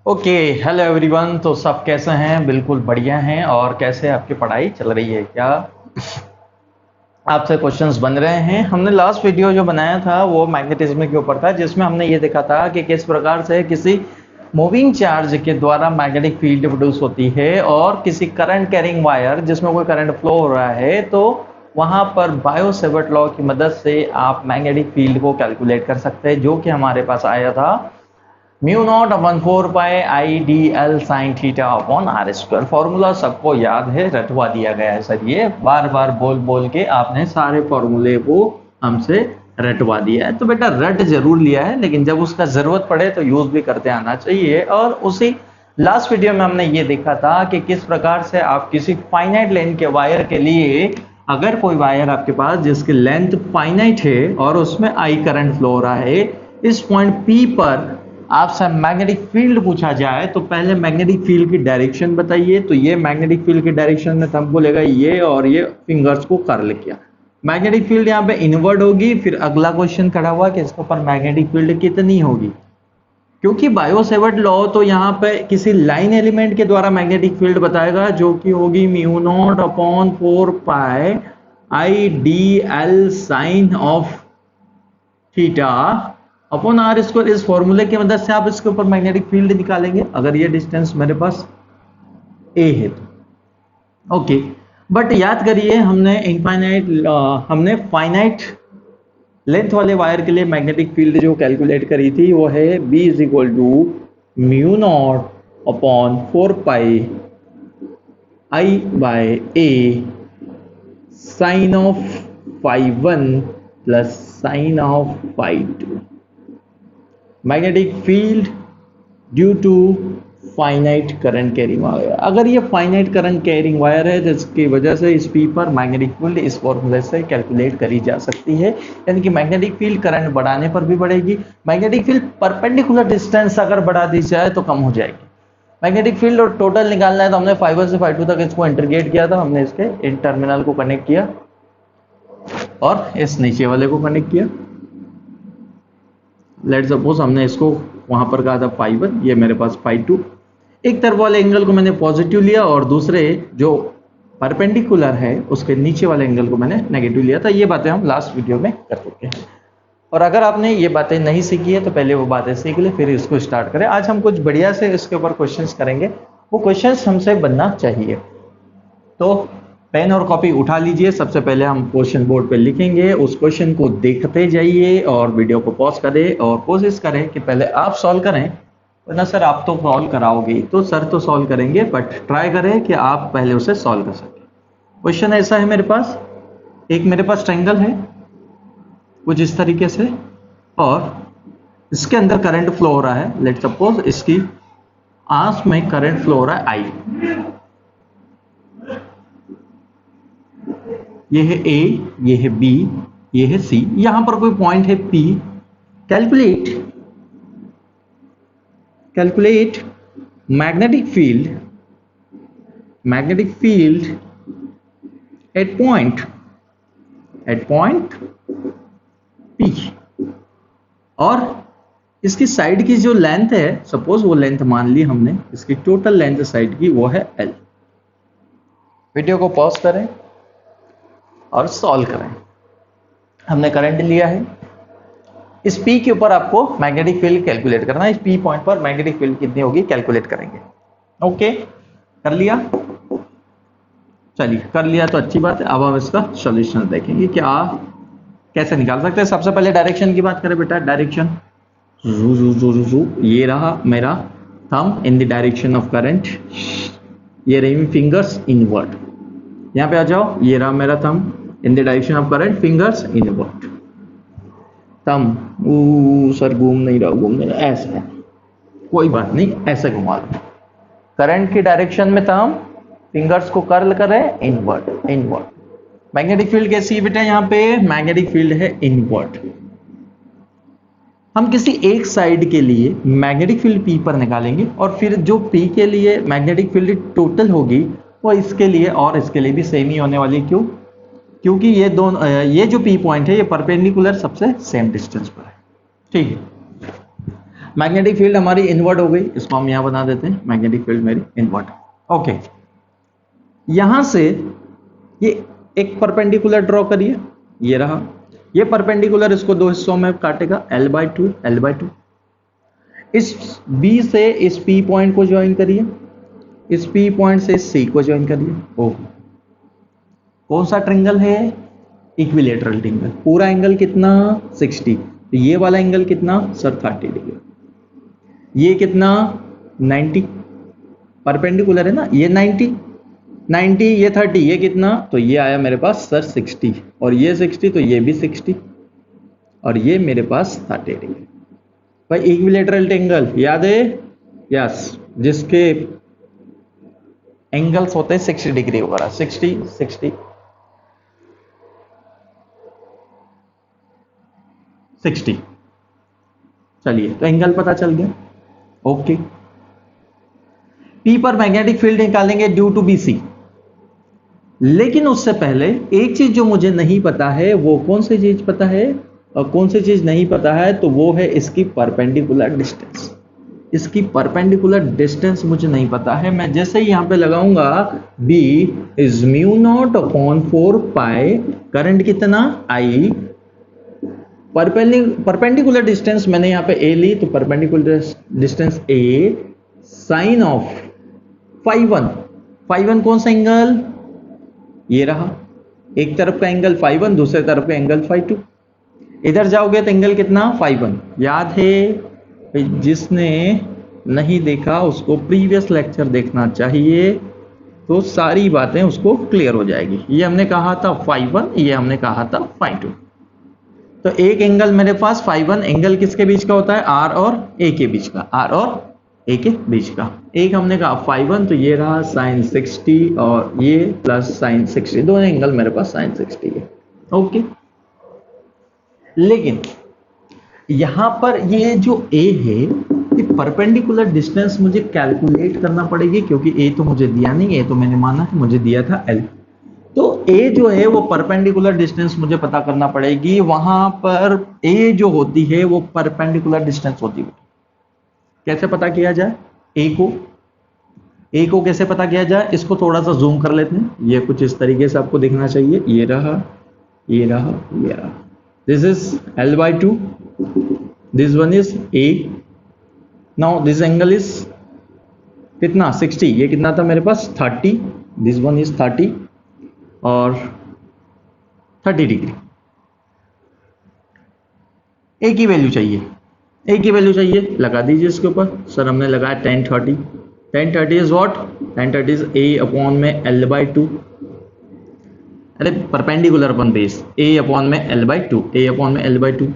Okay, hello everyone. तो सब कैसे हैं? बिल्कुल बढ़िया हैं। और कैसे आपकी पढ़ाई चल रही है? क्या आपसे क्वेश्चंस बन रहे हैं? हमने लास्ट वीडियो जो बनाया था वो मैग्नेटिज्म के ऊपर था, जिसमें हमने ये देखा था कि किस प्रकार से किसी मूविंग चार्ज के द्वारा मैग्नेटिक फील्ड प्रोड्यूस होती है, और किसी करंट कैरिंग वायर जिसमें कोई करंट फ्लो हो रहा है तो वहां पर बायो सेवर्ट लॉ की मदद से आप मैग्नेटिक फील्ड को कैलकुलेट कर सकते हैं, जो कि हमारे पास आया था mu naught upon 4 pi I D L sine theta upon R square. Formula सबको याद है, रटवा दिया गया है सर। ये बार बार बोल बोल के आपने सारे फॉर्मूले को हमसे रटवा दिया है। तो बेटा रट जरूर लिया है, लेकिन जब उसका जरूरत पड़े तो यूज भी करते आना चाहिए। और उसी लास्ट वीडियो में हमने ये देखा था कि किस प्रकार से आप किसी फाइनाइट लेंथ के वायर के लिए, अगर कोई वायर आपके पास जिसकी लेंथ फाइनाइट है और उसमें आई करंट फ्लो हो रहा है, इस पॉइंट पी पर आपसे मैग्नेटिक फील्ड पूछा जाए तो पहले मैग्नेटिक फील्ड की डायरेक्शन बताइए। तो ये मैग्नेटिक फील्ड की डायरेक्शन में थंब बोलेगा ये, और ये फिंगर्स को कर्ल किया। मैग्नेटिक फील्ड यहाँ पे इनवर्ड होगी। फिर अगला क्वेश्चन खड़ा हुआ कि इसके ऊपर मैग्नेटिक फील्ड कितनी होगी, क्योंकि बायो सेवर्ट लॉ तो यहाँ पे किसी लाइन एलिमेंट के द्वारा मैग्नेटिक फील्ड बताएगा, जो कि होगी mu naught upon 4 pi I D L sine of theta upon R square. इस फॉर्मूले की मदद से आप इसके ऊपर मैग्नेटिक फील्ड निकालेंगे अगर ये डिस्टेंस मेरे पास ए है तो। ओके, बट याद करिए हमने फाइनाइट लेंथ वाले वायर के लिए मैग्नेटिक फील्ड जो कैलकुलेट करी थी वो है B is equal to mu naught upon 4 pi I by A sine of phi 1 plus sine of phi 2। Magnetic field due to finite current carrying wire. अगर ये फाइनाइट करंट कैरिंग वायर है जिसकी वजह से इस पी पर magnetic field इस फॉर्मूले से कैलकुलेट करी जा सकती है, यानी कि मैग्नेटिक फील्ड करंट बढ़ाने पर भी बढ़ेगी। मैग्नेटिक फील्ड परपेंडिकुलर डिस्टेंस अगर बढ़ा दी जाए तो कम हो जाएगी। मैग्नेटिक फील्ड और टोटल निकालना है तो हमने फाई 1 से फाई 2 तक इसको इंटीग्रेट किया था। हमने इसके इन टर्मिनल को कनेक्ट किया और इस नीचे वाले को कनेक्ट किया। लेट सपोज हमने इसको वहां पर कहा था फाई 1, ये मेरे पास फाई 2। एक तरफ वाले एंगल को मैंने पॉजिटिव लिया और दूसरे जो परपेंडिकुलर है उसके नीचे वाले एंगल को मैंने नेगेटिव लिया था। ये बातें हम लास्ट वीडियो में कर चुके हैं, और अगर आपने ये बातें नहीं सीखी है तो पहले वो बातें सीख ले, फिर इसको स्टार्ट करें। आज हम कुछ बढ़िया से इसके ऊपर क्वेश्चंस करेंगे, वो क्वेश्चंस हमसे बनना चाहिए। तो पेन और कॉपी उठा लीजिए। सबसे पहले हम क्वेश्चन बोर्ड पे लिखेंगे, उस क्वेश्चन को देखते जाइए और वीडियो को पॉज करें और कोशिश करें कि पहले आप सॉल्व करें, वरना सर आप तो सॉल्व कराओगे तो सर तो सॉल्व करेंगे, बट ट्राई करें कि आप पहले उसे सॉल्व कर सकें। क्वेश्चन ऐसा है, मेरे पास मेरे पास ट्रायंगल है कुछ इस तरीके से, और इसके अंदर करंट फ्लो हो रहा है। लेट सपोज इसकी आंच में करंट फ्लो हो रहा है आई। ये है ए, ये है बी, ये है सी, यहां पर कोई पॉइंट है P. Calculate magnetic field at point P. और इसकी साइड की जो लेंथ है, सपोज वो लेंथ मान ली हमने, इसकी टोटल लेंथ साइड की वो है एल। वीडियो को पॉज करें और सॉल्व करें। हमने करंट लिया है, इस P के ऊपर आपको मैग्नेटिक फील्ड कैलकुलेट करना है। इस P पॉइंट पर मैग्नेटिक फील्ड कितनी होगी कैलकुलेट करेंगे। ओके, कर लिया? चलिए कर लिया तो अच्छी बात है। अब हम इसका सॉल्यूशन देखेंगे क्या कैसे निकाल सकते हैं। सबसे पहले डायरेक्शन की बात करें बेटा। डायरेक्शन ये रहा मेरा thumb in the direction of current, ये रही फिंगर्स इनवर्ड। यहाँ पे आ जाओ, ये रहा मेरा thumb in the direction of current, fingers inward. Thumb sir घूम नहीं रहा, ऐसा है, कोई बात नहीं, ऐसे घुमा दो। करंट की डायरेक्शन में थंब, फिंगर्स को कर्ल करें इनवर्ड। मैग्नेटिक फील्ड कैसी है बेटा? यहाँ पे मैग्नेटिक फील्ड है इनवर्ड। हम किसी एक साइड के लिए मैग्नेटिक फील्ड P पर निकालेंगे, और फिर जो P के लिए मैग्नेटिक फील्ड टोटल होगी वो इसके लिए और इसके लिए भी सेम ही होने वाली। क्यों? क्योंकि ये दोनों, ये जो P पॉइंट है ये परपेंडिकुलर सबसे सेम डिस्टेंस पर है। ठीक है, मैग्नेटिक फील्ड हमारी इनवर्ट हो गई, इसको हम यहां बना देते हैं, मैग्नेटिक फील्ड मेरी इनवर्ट। ओके, यहां से ये एक परपेंडिकुलर ड्रॉ करिए, ये रहा, ये परपेंडिकुलर इसको दो हिस्सों में काटेगा, L/2 L/2। इस B से इस P पॉइंट को ज्वाइन करिए, इस P पॉइंट से इस C को ज्वाइन करिए। ओ, कौन सा ट्रिंगल है? Equilateral triangle. पूरा एंगल कितना? 60। तो ये वाला एंगल कितना सर? 30 डिग्री। ये कितना? 90। परपेंडिकुलर है ना, ये 90, ये 30, ये कितना? तो ये आया मेरे पास सर 60, और ये 60, तो ये भी 60, और ये मेरे पास 30 डिग्री। भाई इक्विलेटरल ट्रायंगल याद है? यस, जिसके एंगल्स होते हैं 60 डिग्री वगैरह, 60 60 60। चलिए, तो एंगल पता चल गया। ओके, P पर मैग्नेटिक फील्ड निकालेंगे ड्यू टू BC। लेकिन उससे पहले एक चीज जो मुझे नहीं पता है, वो कौन सी चीज पता है और कौन सी चीज नहीं पता है, तो वो है इसकी परपेंडिकुलर डिस्टेंस। इसकी परपेंडिकुलर डिस्टेंस मुझे नहीं पता है। मैं जैसे ही यहां पे लगाऊंगा B is μ0 upon 4 pi, current कितना? I। परपेंडिकुलर डिस्टेंस मैंने यहां पे A ली, तो perpendicular distance A sine of φ1। φ1 कौन सा एंगल? ये रहा, एक तरफ का एंगल φ1, दूसरे तरफ का एंगल φ2। इधर जाओगे तो एंगल कितना? φ1। याद है? जिसने नहीं देखा उसको प्रीवियस लेक्चर देखना चाहिए, तो सारी बातें उसको क्लियर हो जाएगी। ये हमने कहा था φ1, ये हमने कहा था φ2। तो एक एंगल मेरे पास φ1, एंगल किसके बीच का होता है? R और A के बीच का, R और A के बीच का। एक हमने कहा φ1, तो ये रहा sin 60, और ये प्लस sin 60, दोनों एंगल मेरे पास sin 60 है। ओके, लेकिन यहां पर ये जो A है, ये परपेंडिकुलर डिस्टेंस मुझे कैलकुलेट करना पड़ेगी, क्योंकि A तो मुझे दिया नहीं, A तो मैंने माना है, मुझे दिया था L। तो A जो है वो परपेंडिकुलर डिस्टेंस मुझे पता करना पड़ेगी। वहां पर A जो होती है वो परपेंडिकुलर डिस्टेंस होती है। कैसे पता किया जाए A को कैसे पता किया जाए? इसको थोड़ा सा जूम कर लेते हैं, ये कुछ इस तरीके से आपको दिखना चाहिए। ये रहा, ये रहा, ये रहा। This is L/2, this one is A। Now this angle is कितना? 60। ये कितना था मेरे पास? 30। दिस वन इज 30 और 30 डिग्री। A की वैल्यू चाहिए, A की वैल्यू चाहिए, लगा दीजिए इसके ऊपर। सर हमने लगाया tan 30। tan 30 is what? tan 30 is A upon में L/2। अरे perpendicular upon base, A upon में L/2, A अपॉन में L/2,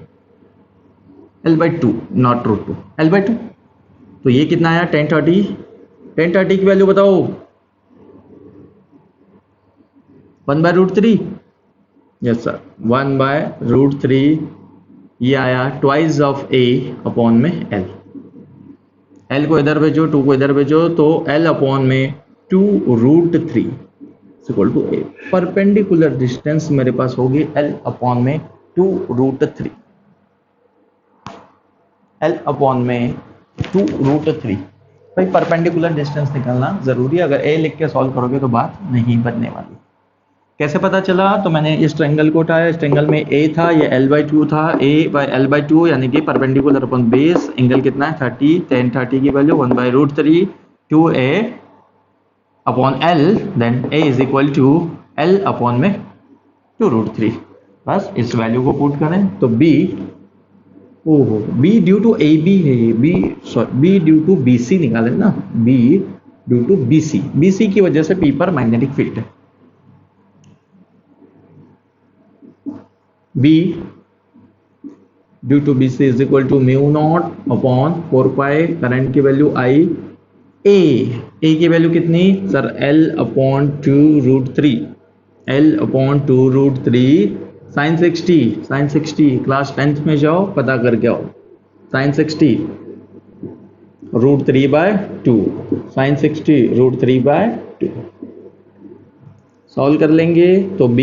L/2 नॉट √2, L/2। तो ये कितना आया? tan 30। tan 30 की वैल्यू बताओ। 1/√3। Yes sir, 1/√3। ये आया ट्वाइस ऑफ A अपॉन में L। L को इधर भेजो, 2 को इधर भेजो, तो L अपॉन में 2√3 equal to A। Perpendicular distance मेरे पास होगी L अपॉन में 2√3, L अपॉन में 2√3। भाई परपेंडिकुलर डिस्टेंस निकालना जरूरी है, अगर A लिख के सॉल्व करोगे तो बात नहीं बनने वाली। कैसे पता चला? तो मैंने इस ट्रायंगल को उठाया, इस ट्रायंगल में A था, ये L/2 था, A/L/2 यानी कि परपेंडिकुलर अपॉन बेस। एंगल कितना है? 30। tan 30 की value 1/√3 2A upon L, then A is equal to L upon में 2√3। बस इस वैल्यू को पुट करें तो B, ओहो, B ड्यू टू AB है, B ड्यू टू BC निकालें ना, B due to BC। BC की वजह से P पर मैग्नेटिक फील्ड है। B due to BC is equal to μ0 upon 4 pi, current की वैल्यू I। A की वैल्यू कितनी sir? L upon 2√3, L upon 2√3 sine 60 class 10th में जाओ, पता करके आओ। साइन 60 √3/2, साइन 60 √3/2 सॉल्व कर लेंगे तो B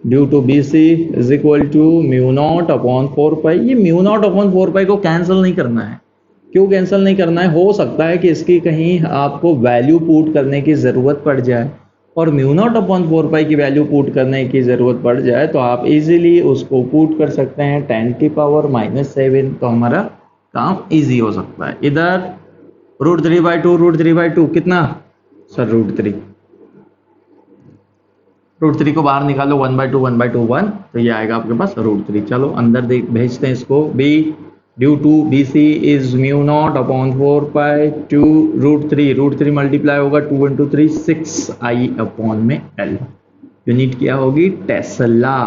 due to B C is equal to mu naught upon 4 pi. ये म्यू नॉट अपॉन 4 पाई को कैंसिल नहीं करना है। क्यों कैंसिल नहीं करना है? हो सकता है कि इसकी कहीं आपको वैल्यू पुट करने की ज़रूरत पड़ जाए, और म्यू नॉट अपॉन 4 पाई की वैल्यू पुट करने की ज़रूरत पड़ जाए तो आप इजीली उसको पुट कर सकते हैं 10⁻⁻7। तो हमारा काम इजी हो सकता है। इधर √3/2 √3/2 कितना सर? √3। √3 को बाहर निकालो, 1/2 1/2 1, तो ये आएगा आपके पास √3। चलो अंदर भेजते हैं इसको। B due to B C is mu naught upon 4 pi two √3। √3 multiply होगा 2 × 3 6i अपॉन में l। यूनिट क्या होगी? टेस्ला।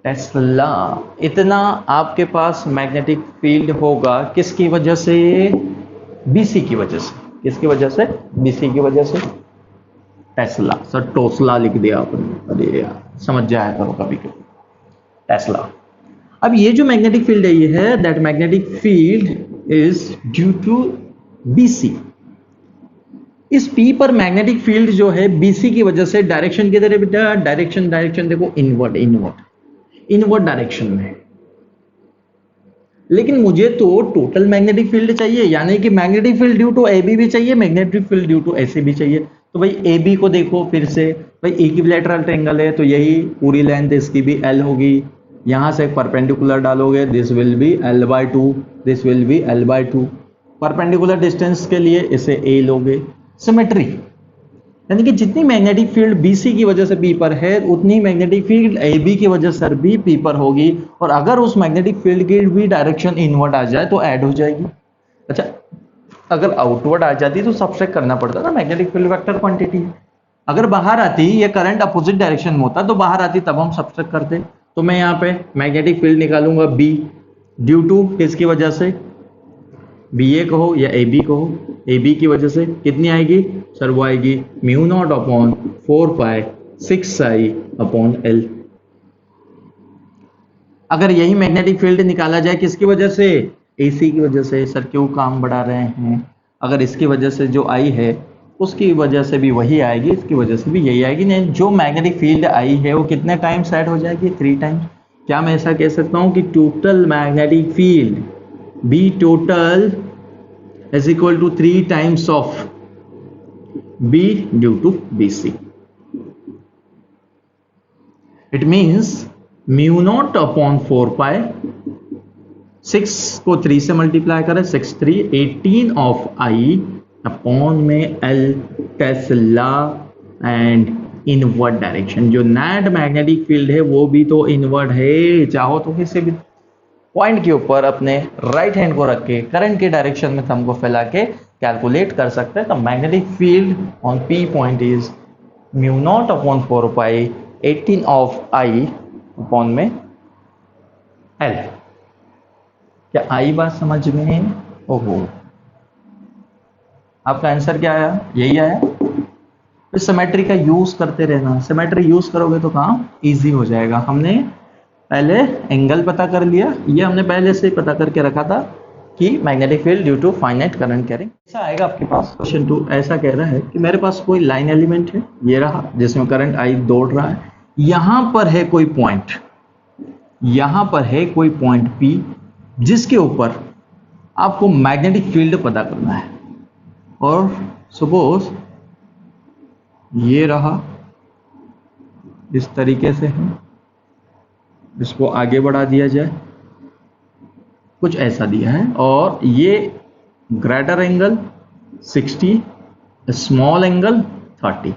टेस्ला। इतना आपके पास मैग्नेटिक फील्ड होगा किसकी वजह से? बीसी की वजह से। किसकी वजह से? बीसी की वजह से। टेस्ला। सर टोसला लिख दिया आपने, अरे यार समझ जाया करो कभी कभी। टेस्ला। अब ये जो मैग्नेटिक फील्ड है, ये है that magnetic field is due to BC. इस पी पर मैग्नेटिक फील्ड जो है बीसी की वजह से डायरेक्शन किधर है बेटा? डायरेक्शन देखो, इनवर्ड इनवर्ड डायरेक्शन में। लेकिन मुझे तो टोटल मैग्नेटिक फील्ड चाहिए, यानी कि magnetic field due to AB भी चाहिए, magnetic field due to AC भी चाहिए। तो भाई एबी को देखो फिर से, भाई इक्विलैटरल ट्रायंगल है तो यही पूरी लेंथ इसकी भी एल होगी। यहां से परपेंडिकुलर डालोगे, this will be l/2, this will be l/2। Perpendicular distance के लिए इसे ए लोगे। सिमेट्री, यानी कि जितनी मैग्नेटिक फील्ड बीसी की वजह से पी पर है, उतनी मैग्नेटिक फील्ड एबी की वजह से भी पी पर होगी। और अगर उस मैग्नेटिक फील्ड की भी डायरेक्शन इनवर्ड आ जाए तो ऐड हो जाएगी। अच्छा, अगर आउटवर्ड आ जाती तो सब्ट्रैक्ट करना पड़ता ना, मैग्नेटिक फील्ड वेक्टर क्वांटिटी। अगर बाहर आती, ये करंट अपोजिट डायरेक्शन में होता तो बाहर आती, तब हम सब्ट्रैक्ट करते। तो मैं यहाँ पे मैग्नेटिक फील्ड निकालूंगा बी ड्यू टू किसकी वजह से? बी ए कहो या ए बी कहो, ए बी की वजह से कितनी आएगी सर? वो आएगी म्यू नॉट अपॉन 4 पाई 6i अपॉन एल। अगर यही मैग्नेटिक फील्ड निकाला जाए किसकी वजह से? एसी की वजह से। सर क्यों काम बढ़ा रहे हैं? अगर इसकी वजह से जो आई है उसकी वजह से भी वही आएगी, इसकी वजह से भी यही आएगी। नहीं, जो मैग्नेटिक फील्ड आई है वो कितने टाइम्स ऐड हो जाएगी? 3 टाइम्स। क्या मैं ऐसा कह सकता हूं कि total magnetic field B total is equal to 3 times of B due to BC. It means mu naught upon 4 pi, 6 को 3 से मल्टीप्लाई करें, 6 3 18 of I अपॉन में L Tesla and inward direction. जो नेट मैग्नेटिक फील्ड है वो भी तो inward है। चाहो तो किसी भी पॉइंट के ऊपर अपने राइट हैंड को रख के करंट के डायरेक्शन में थंब को फैला के कैलकुलेट कर सकते हैं। तो magnetic field on P point is mu naught upon 4 pi 18 of I upon में एल। क्या आई बात समझ में? ओहो, आपका आंसर क्या आया? यही आया। तो सिमेट्री का यूज करते रहना, सिमेट्री यूज करोगे तो काम इजी हो जाएगा। हमने पहले एंगल पता कर लिया, ये हमने पहले से पता करके रखा था कि magnetic field due to finite current carrying. ऐसा आएगा आपके पास क्वेश्चन 2, ऐसा कह रहा है कि मेरे पास कोई लाइन एलिमेंट है, ये रहा, जिसमें करंट आई दौड़ रहा है। यहां पर है कोई पॉइंट, यहां पर है कोई पॉइंट P, जिसके ऊपर आपको मैग्नेटिक फील्ड पता करना है। और सपोज ये रहा, इस तरीके से है, इसको आगे बढ़ा दिया जाए, कुछ ऐसा दिया है। और ये greater angle 60, small angle 30।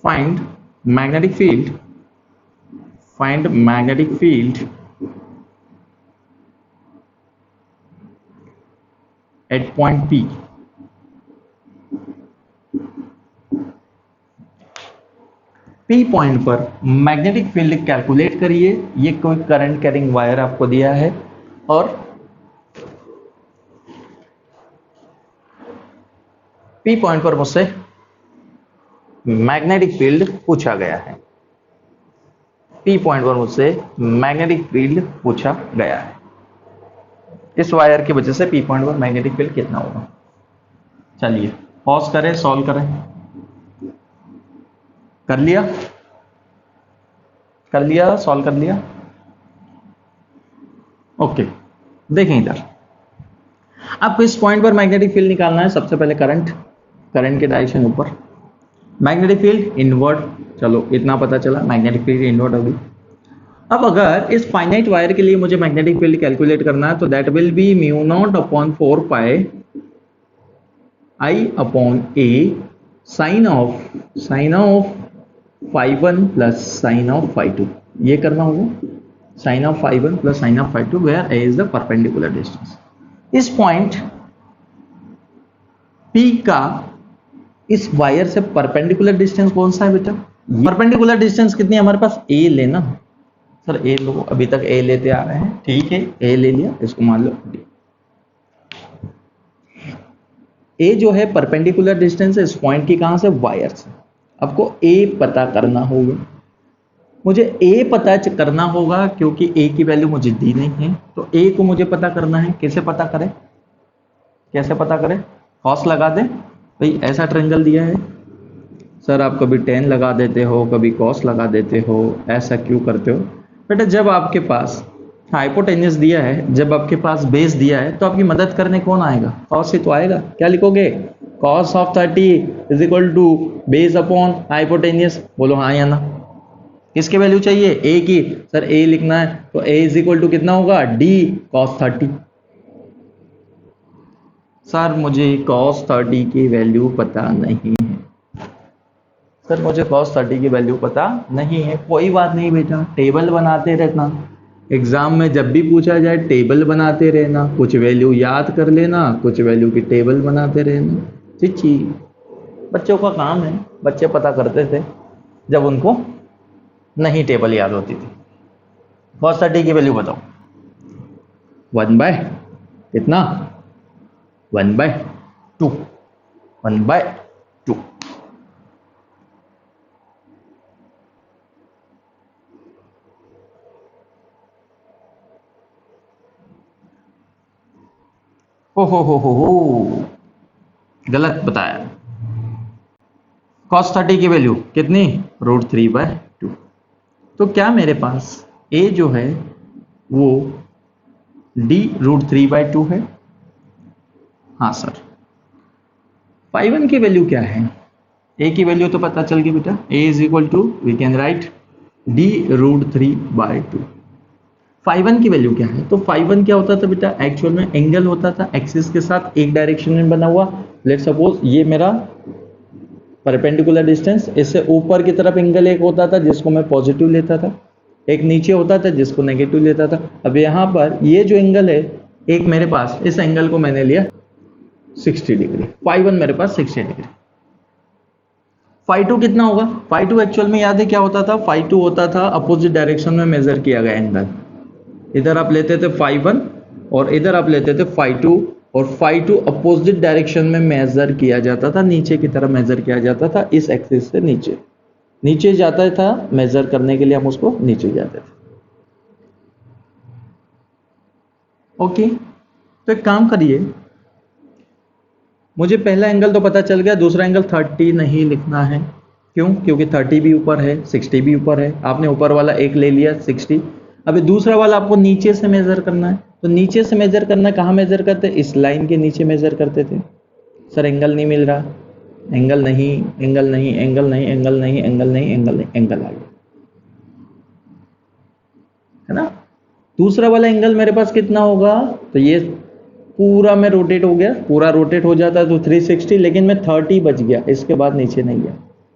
Find magnetic field, find magnetic field at point P। P point पर मैग्नेटिक फील्ड कैलकुलेट करिए। ये कोई करंट कैरिंग वायर आपको दिया है और P पॉइंट पर मुझसे मैग्नेटिक फील्ड पूछा गया है। P पॉइंट पर मुझसे मैग्नेटिक फील्ड पूछा गया है। इस वायर की वजह से P पॉइंट पर मैग्नेटिक फील्ड कितना होगा? चलिए पॉज करें, सॉल्व करें। कर लिया, कर लिया, सॉल्व कर लिया। ओके, देखें इधर, आपको इस पॉइंट पर मैग्नेटिक फील्ड निकालना है। सबसे पहले करंट, करंट के डायरेक्शन ऊपर, मैग्नेटिक फील्ड इनवर्ट, चलो इतना पता चला, मैग्नेटिक फील्ड इनवर्ट होगी। अब अगर इस फाइनाइट वायर के लिए मुझे मैग्नेटिक फील्ड कैलकुलेट करना है तो that will be mu naught upon 4 pi I upon A sine of phi one plus sine of phi two, ये करना होगा, sine of phi one plus sine of phi two, where A is the perpendicular distance. इस point P का इस wire से perpendicular distance कौन सा है बेटा? परपेंडिकुलर डिस्टेंस कितनी है हमारे पास? A लेना। सर A लो, अभी तक A लेते आ रहे हैं, ठीक है A ले लिया, इसको मान लो D। A जो है परपेंडिकुलर डिस्टेंस है इस पॉइंट की, कहां से? वायर से। आपको A पता करना होगा, मुझे A पता करना होगा क्योंकि A की वैल्यू मुझे दी नहीं है, तो A को मुझे पता करना है। कैसे पता करें, कैसे पता करें? कॉस लगा दें भाई, ऐसा ट्रायंगल दिया है सर, आप कभी tan लगा देते हो, कभी cos लगा देते हो, ऐसा क्यों करते हो बेटा? जब आपके पास हाइपोटेन्यूस दिया है, जब आपके पास बेस दिया है, तो आपकी मदद करने कौन आएगा? cos ही तो आएगा। क्या लिखोगे? cos of 30 is equal to base upon hypotenuse, बोलो हाँ या ना। किसकी वैल्यू चाहिए? A की। सर A लिखना है तो A इज इक्वल टू कितना होगा? D cos 30। सर मुझे cos 30 की वैल्यू पता नहीं है, सर मुझे cos 30 की वैल्यू पता नहीं है। कोई बात नहीं बेटा, टेबल बनाते रहना, एग्जाम में जब भी पूछा जाए टेबल बनाते रहना, कुछ वैल्यू याद कर लेना, कुछ वैल्यू की टेबल बनाते रहना। चिच्ची बच्चों का काम है, बच्चे पता करते थे जब उनको नहीं टेबल याद होती थी। cos 30 की वैल्यू बताओ। 1 बाय कितना? 1 बाय 2, 1 बाय 2। हो गलत बताया। cos 30 की वैल्यू कितनी? √3/2। तो क्या मेरे पास A जो है वो D √3/2 है? हाँ सर। फाई वन की वैल्यू क्या है? A की वैल्यू तो पता चल गई बेटा, A is equal to we can write D √3/2। Phi one की वैल्यू क्या है? तो फाई वन क्या होता था बेटा? एक्चुअल में एंगल होता था एक्सिस के साथ एक डायरेक्शन में बना हुआ। लेट सपोज ये मेरा परपेंडिकुलर डिस्टेंस, इससे ऊपर की तरफ एंगल एक होता था जिसको मैं पॉजिटिव लेता था, एक नीचे होता था जिसको नेगेटिव लेता था। अब यहाँ पर ये जो एंगल है, एक मेरे पास इस एंगल को मैंने लिया 60 डिग्री, फाई वन मेरे पास 60 डिग्री। फाई टू कितना होगा? फाई टू एक्चुअल में याद है क्या होता था? फाई टू होता था अपोजिट डायरेक्शन में मेजर किया गया एंगल। इधर आप लेते थे फाई वन और इधर आप लेते थे फाई टू, और फाई टू अपोजिट डायरेक्शन में मेजर किया जाता था, नीचे की तरफ मेजर किया जाता था, इस एक्सिस से नीचे नीचे जाता था मेजर करने के लिए, हम उसको नीचे जाते थे। ओके, तो एक काम करिए, मुझे पहला एंगल तो पता चल गया, दूसरा एंगल 30 नहीं लिखना है। क्यों? क्योंकि 30 भी ऊपर है, 60 भी ऊपर है। आपने ऊपर वाला एक ले लिया 60, अभी दूसरा वाला आपको नीचे से मेजर करना है। तो नीचे से मेजर करना है, कहाँ मेजर करते? इस लाइन के नीचे मेजर करते थे। सर एंगल नहीं मिल रहा, एंगल नहीं, एंगल नहीं, एंगल नहीं, एंगल नहीं, एंगल नहीं, एंगल नहीं, एंगल आ गया, है ना। दूसरा वाला एंगल मेरे पास कितना होगा? तो ये पूरा में रोटेट हो गया, पूरा रोटेट हो जाता है तो 360, लेकिन मैं 30 बच गया, इसके बाद नीचे नहीं गया,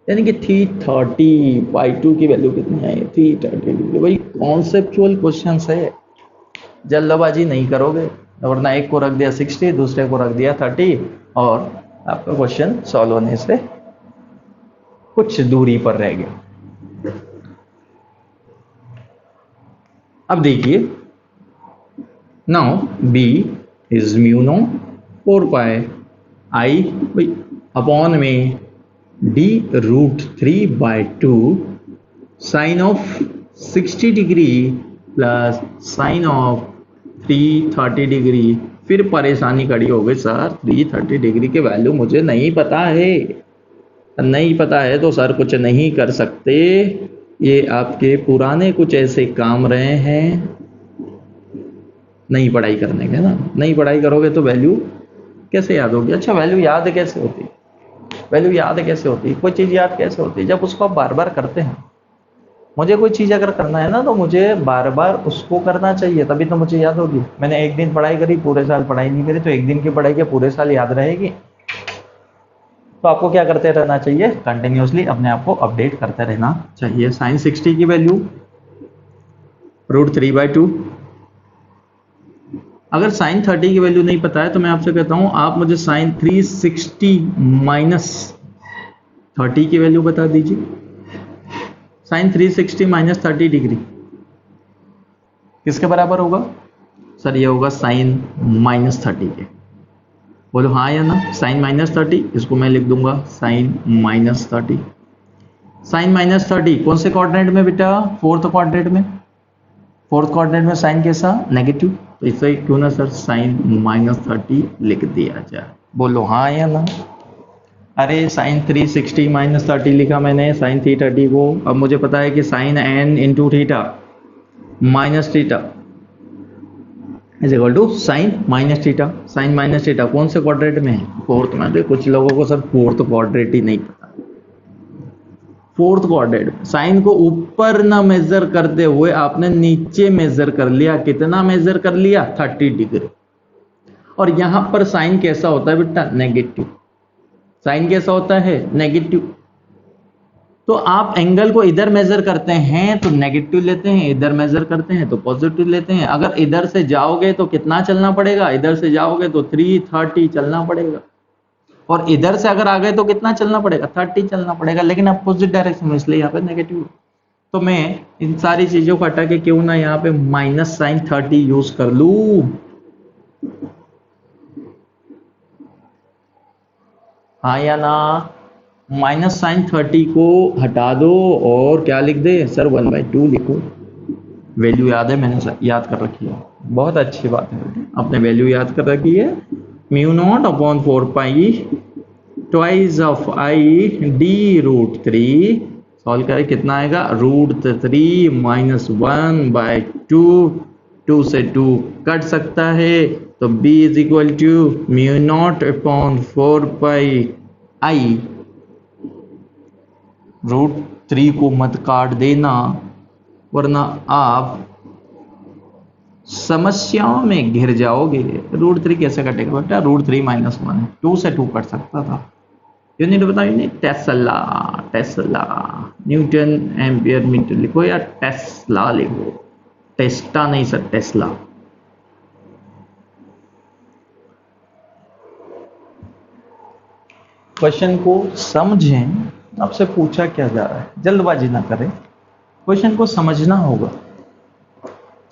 यानी कि 330। फाई टू की वैल्यू कितनी है? 330 डिग्री। भाई कॉन्सेप्चुअल क्वेश्चन है, जल्दबाजी नहीं करोगे, वरना एक को रख दिया 60, दूसरे को रख दिया 30 और आपका क्वेश्चन सॉल्व होने से कुछ दूरी पर रह गया। अब देखिए, now B is mu naught 4 pi I upon में D √3/2 sine of 60 degree plus sine of 330 degree. फिर परेशानी खड़ी हो गई, सर 330 डिग्री के वैल्यू मुझे नहीं पता है, नहीं पता है तो सर कुछ नहीं कर सकते, ये आपके पुराने कुछ ऐसे काम रहे हैं नई पढ़ाई करने के ना। नई पढ़ाई करोगे तो वैल्यू कैसे याद होगी? अच्छा, वैल्यू याद कैसे होती है? वैल्यू याद कैसे होती है? कोई चीज़ याद कैसे होती है? जब उसको आप बार बार करते हैं। मुझे कोई चीज़ अगर करना है ना तो मुझे बार बार उसको करना चाहिए, तभी तो मुझे याद होगी। मैंने एक दिन पढ़ाई करी, पूरे साल पढ़ाई नहीं करी, तो एक दिन की पढ़ाई के पूरे साल याद रहेगी? तो आपको क्या करते रहना चाहिए? कंटिन्यूसली अपने आप को अपडेट करते रहना चाहिए। साइन 60 की वैल्यू √3/2। अगर साइन 30 की वैल्यू नहीं पता है तो मैं आपसे कहता हूं आप मुझे साइन 360 माइनस 30 की वैल्यू बता दीजिए। साइन 360 माइनस 30 डिग्री किसके बराबर होगा? सर ये होगा साइन -30 के। बोलो हाँ या ना? साइन -30, इसको मैं लिख दूंगा साइन -30। साइन -30 कौन से क्वाड्रेंट में बेटा? फोर्थ क्वाड्रेंट में। फोर्थ क्वाड्रेंट में साइन कैसा? नेगेटिव। तो इसे क्यों ना सर साइन -30 लिख दिया जाए। बोलो हाँ या ना? अरे साइन 360 -30 लिखा मैंने साइन 330 को। अब मुझे पता है कि sine n into theta minus theta is equal to sine minus theta. Sine minus theta कौन से क्वाड्रेंट में है? फोर्थ में। तो कुछ लोगों को सर फोर्थ क्वाड्रेंट ही नहीं पता। फोर्थ क्वाड्रेंट साइन को ऊपर ना मेजर करते हुए आपने नीचे मेजर कर लिया। कितना मेजर कर लिया? 30 डिग्री। और यहां पर साइन कैसा होता है बेटा? नेगेटिव। साइन कैसा होता है? नेगेटिव। तो आप एंगल को इधर मेजर करते हैं तो नेगेटिव लेते हैं, इधर मेजर करते हैं तो पॉजिटिव लेते हैं। अगर इधर से जाओगे तो कितना चलना पड़ेगा? इधर से जाओगे तो 330 चलना पड़ेगा, और इधर से अगर आ गए तो कितना चलना पड़ेगा? 30 चलना पड़ेगा, लेकिन अपोजिट डायरेक्शन में, इसलिए यहाँ पे नेगेटिव। तो मैं इन सारी चीजों को हटा के क्यों ना यहाँ पे माइनस साइन 30 यूज कर लू। हाँ या ना? माइनस साइन 30 को हटा दो और क्या लिख दे? सर 1/2 लिखो। वैल्यू याद है? मैंने याद कर रखी है। बहुत अच्छी बात है, आपने वैल्यू याद कर रखी है। μ0/4 pi twice of I d√3। Solve करें कितना आएगा? √3 -1/2। 2 से 2 कट सकता है तो b इज इक्वल टू μ0/4 पाई। √3 को मत काट देना वरना आप समस्याओं में घिर जाओगे। √3 कैसे कटेगा बेटा? √3 -1 है, 2 से 2 कट सकता था। यूनिट बताओ unit. Tesla. Tesla newton ampere metre लिखो या टेस्ला लिखो। टेस्टा नहीं सर, टेस्ला। क्वेश्चन को समझें। आपसे पूछा क्या जा रहा है, जल्दबाजी ना करें, क्वेश्चन को समझना होगा।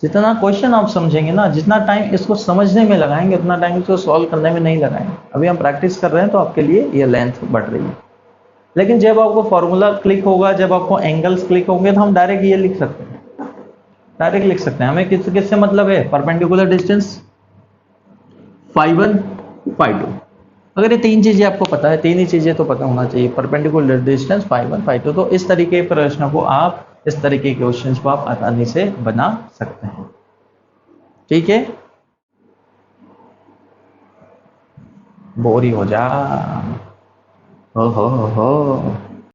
जितना क्वेश्चन आप समझेंगे ना, जितना टाइम इसको समझने में लगाएंगे उतना टाइम इसको सॉल्व करने में नहीं लगाएंगे। अभी हम प्रैक्टिस कर रहे हैं तो आपके लिए ये लेंथ बढ़ रही है, लेकिन जब आपको फॉर्मूला क्लिक होगा, जब आपको एंगल्स क्लिक होंगे तो हम डायरेक्ट ये लिख सकते हैं, डायरेक्ट लिख सकते हैं। हमें किससे मतलब है? Perpendicular distance φ1 φ2। अगर ये तीन चीजें आपको पता है, तीन ही चीजें तो पता होना चाहिए, परपेंडिकुलर डिस्टेंस φ1 φ2, तो इस तरीके के प्रश्नों को आप, इस तरीके के क्वेश्चंस को आप आसानी से बना सकते हैं। ठीक है, बोरी हो जा। हो